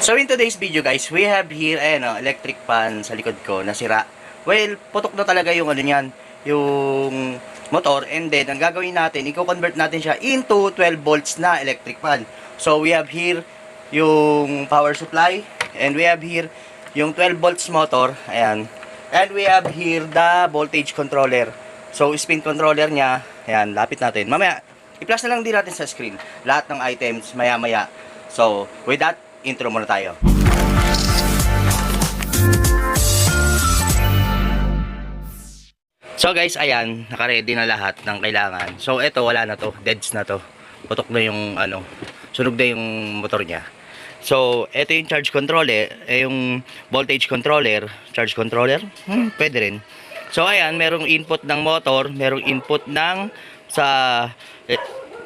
So in today's video guys, we have here electric fan sa likod ko na sira. Well, putok na talaga yung niyan, yung motor, and then ang gagawin natin, i-convert natin siya into 12 volts na electric fan. So we have here yung power supply, and we have here yung 12 volts motor, ayan. And we have here the voltage controller. So spin controller niya, ayan, lapit natin. Mamaya i-flash na lang din natin sa screen lahat ng items maya-maya. So with that, intro muna tayo. So guys, ayan, naka-ready na lahat ng kailangan. So ito, wala na to, deads na to. Putok na yung sunog na yung motor niya. So ito yung charge controller, yung voltage controller, charge controller, pwede rin. So ayan, merong input ng motor, merong input ng sa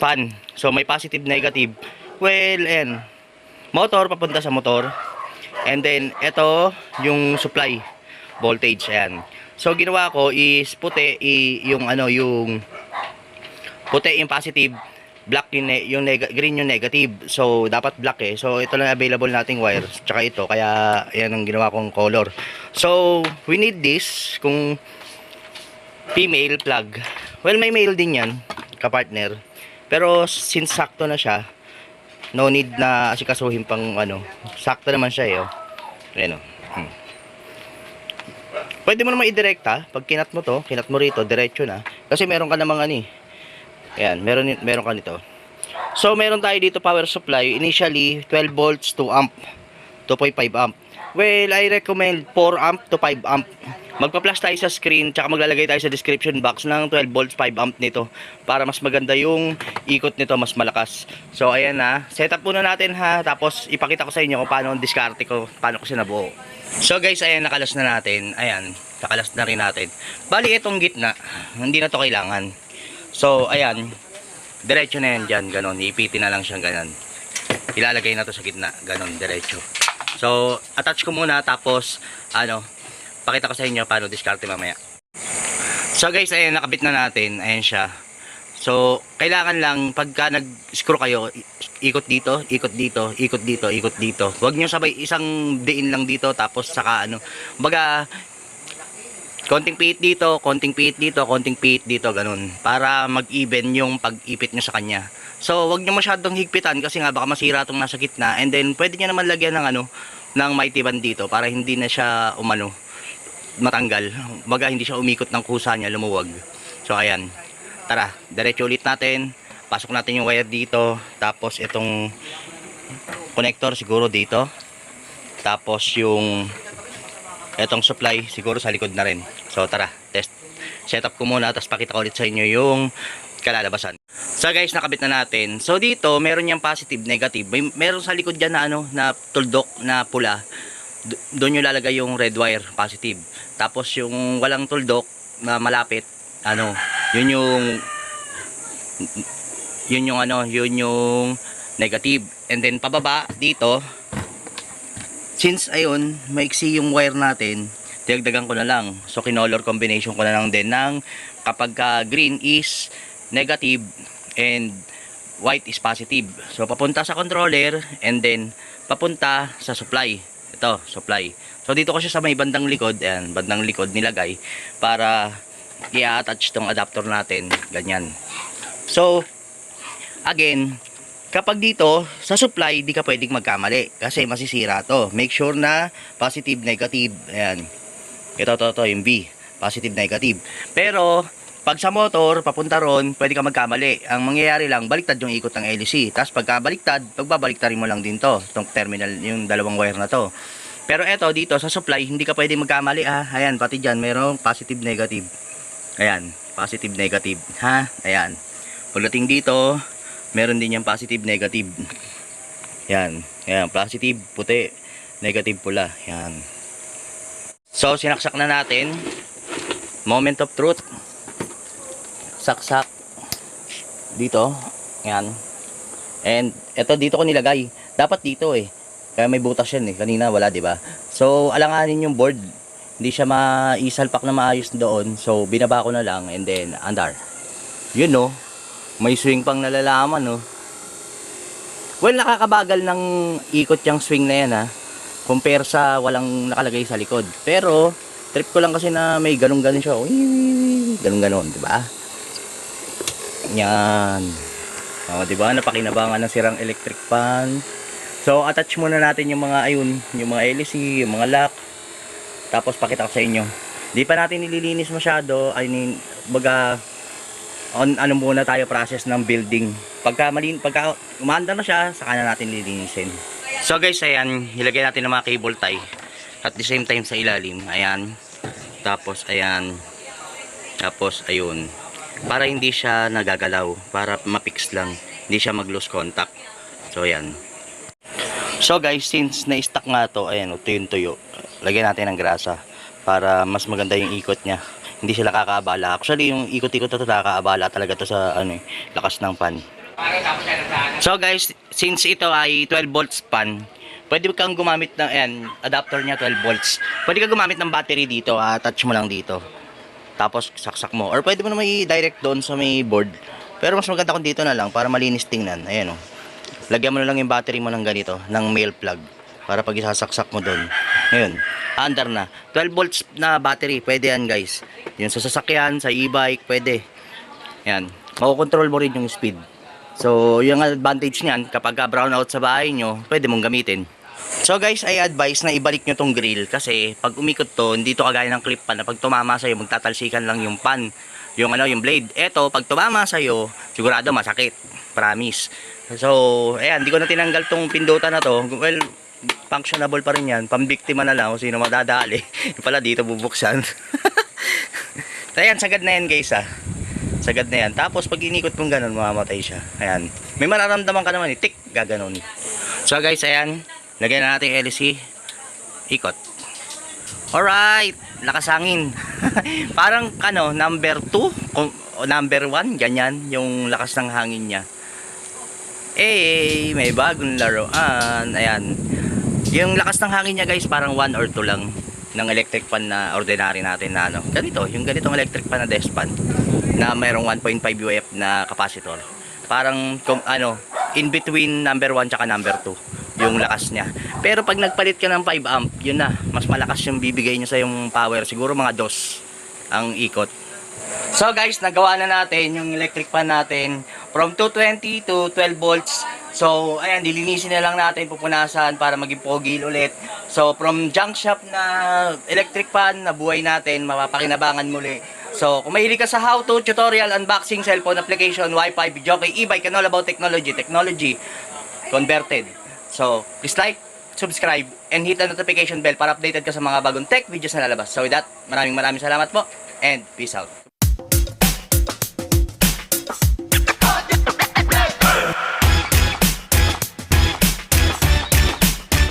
fan. So may positive, negative. Well, ayan, motor papunta sa motor, and then ito yung supply voltage, ayan. So ginawa ko is puti yung yung puti yung positive, black yung green yung negative. So dapat black so ito lang available nating wire, tsaka ito, kaya ayan ang ginawa kong color. So we need this kung female plug. Well, may male din yan kapartner, pero since sakto na siya, no need na asikasuhin pang sakto naman siya ayan Pwede mo naman i-direkta pag kinat mo to, kinat mo rito, diretso na, kasi meron ka namang ayan, meron ka nito. So meron tayo dito power supply, initially 12 volts to amp, 2.5 amp. Well, I recommend 4 amp to 5 amp. Magpa-flash tayo sa screen, tsaka maglalagay tayo sa description box ng 12 volts 5 amp nito, para mas maganda yung ikot nito, mas malakas. So ayan na, setup muna natin ha, tapos ipakita ko sa inyo kung paano ang diskarte ko, paano ko sinabuo. So guys, ayan, nakalas na natin. Ayan, nakalas na rin natin. Bali itong gitna, hindi na to kailangan. So ayan, diretso na yan dyan, ganon, ipitin na lang siyang ganon. Ilalagay na to sa gitna, ganon, diretso. So attach ko muna, tapos pakita ko sa inyo paano diskarte mamaya. So guys, ayan, nakabit na natin. Ayan siya. So kailangan lang pagka nag-screw kayo, ikot dito, ikot dito, ikot dito, ikot dito. Huwag nyo sabay isang diin lang dito, tapos saka baga konting pihit dito, konting pihit dito, konting pihit dito, ganun, para mag-even yung pag-ipit nyo sa kanya. So huwag nyo masyadong higpitan, kasi nga baka masira itong nasa gitna. And then pwede nyo naman lagyan ng ng mighty band dito, para hindi na siya matanggal, baga hindi siya umikot ng kusa niya, lumuwag. So ayan, tara, diretso ulit natin. Pasok natin yung wire dito, tapos itong connector siguro dito, tapos yung itong supply siguro sa likod na rin. So tara, test setup ko muna, tapos pakita ko ulit sa inyo yung kalalabasan. So guys, nakabit na natin. So dito meron yang positive, negative. Meron sa likod dyan na na tuldok na pula. Doon nyo lalagay yung red wire, positive. Tapos yung walang tuldok na malapit, yun yung negative. And then pababa dito, since ayun, maiksi yung wire natin, dinagdagan ko na lang. So kinolor combination ko na lang din ng kapag green is negative and white is positive. So papunta sa controller, and then papunta sa supply. Ito, supply. So dito ko siya sa may bandang likod, ayan, bandang likod nilagay, para i-attach tong adapter natin, ganyan. So again, kapag dito sa supply, di ka pwedeng magkamali, kasi masisira to. Make sure na positive, negative, ayan. Ito yung B, positive, negative. Pero pag sa motor, papunta ron, pwede ka magkamali. Ang mangyayari lang, baliktad yung ikot ng LEC. Tapos pagka baliktad, pagbabaliktad mo lang din to, itong terminal, yung dalawang wire na to. Pero eto, dito sa supply, hindi ka pwede magkamali Ayan, pati dyan, merong positive, negative. Ayan, positive, negative. Ayan. Pagdating dito, meron din yung positive, negative. Ayan, positive, puti, negative, pula. Ayan. So, sinaksak na natin. Moment of truth. Saksak dito, yan. And eto, dito ko nilagay, dapat dito kaya may butas yan kanina wala, di ba? So alanganin yung board, hindi siya maisalpak na maayos doon, so binaba ko na lang, and then andar, yun may swing pang nalalaman Well, nakakabagal ng ikot yung swing na yan ha. Compare sa walang nakalagay sa likod. Pero, trip ko lang kasi na may ganun-ganun siya. Ganun-ganun, di ba? Yan. O, di ba? Napakinabangan ng sirang electric fan. So, attach muna natin yung mga ayun, yung mga LC, yung mga lock. Tapos, pakita ko sa inyo. Di pa natin nililinis masyado. I mean, baga, ano muna tayo process ng building. Pagka umanda na siya, saka na natin lilinisin. So guys, ayan, ilagay natin ng mga cable tie. At the same time sa ilalim, ayan. Tapos ayan. Tapos ayun. Para hindi siya nagagalaw, para mapix lang, hindi siya mag-lose contact. So ayan. So guys, since na-stuck nga to, ayan, tuyo. Lagyan natin ng grasa para mas maganda yung ikot niya. Hindi sila kakaabala. Actually, yung ikot-ikot na ito, nakakaabala talaga to sa lakas ng fan. So guys, since ito ay 12 volts fan, pwede kang gumamit ng adapter niya 12 volts. Pwede kang gumamit ng battery dito, attach mo lang dito. Tapos saksak mo. Or pwede mo naman i-direct doon sa may board. Pero mas maganda kung dito na lang para malinis tingnan. Ayan o. Lagyan mo na lang yung battery mo ng ganito, ng male plug. Para pag isasaksak mo doon. Ngayon, under na. 12 volts na battery, pwede yan guys. Yung sa sasakyan, sa e-bike, pwede. Yan. Makokontrol mo rin yung speed. So, yung advantage niyan, kapag brownout sa bahay nyo, pwede mong gamitin. So guys, I advise na ibalik nyo tong grill. Kasi pag umikot to, hindi to kagaya ng clip pan na pag tumama sa'yo, magtatalsikan lang yung pan. Yung blade. Eto, pag tumama sa'yo, sigurado masakit. Promise. So, ayan, hindi ko na tinanggal tong pindutan na to. Well, functionable pa rin yan. Pambiktima na lang kung sino madadali. Yung pala dito bubuksan. So, ayan, sagad na yan guys Sagad na yan. Tapos pag inikot mong ganun, mamamatay siya. Ayan. May mararamdaman ka naman tik, gaganon. So guys, ayan. Lagyan na natin yung LC. Ikot. Alright. Lakas hangin. Parang number 2 o number 1. Ganyan yung lakas ng hangin niya. May bagong laruan. Ayan. Yung lakas ng hangin niya guys, parang 1 or 2 lang ng electric fan na ordinary natin na ganito, yung ganitong electric fan na desk fan na mayroong 1.5 UF na capacitor. Parang in between number 1 tsaka number 2 yung lakas niya. Pero pag nagpalit ka ng 5 amp, yun na, mas malakas yung bibigay niya sa yung power. Siguro mga 2 ang ikot. So guys, nagawa na natin yung electric fan natin from 220 to 12 volts. So ayan, dilinisin na lang natin, pupunasan para maging pogi ulit. So from junk shop na electric fan na buhay natin, mapapakinabangan muli. So kung mahilig ka sa how to, tutorial, unboxing, cellphone application, wifi, video kay e-bike, and all about technology converted. So please like, subscribe, and hit the notification bell para updated ka sa mga bagong tech videos na lalabas. So with that, maraming salamat po, and peace out.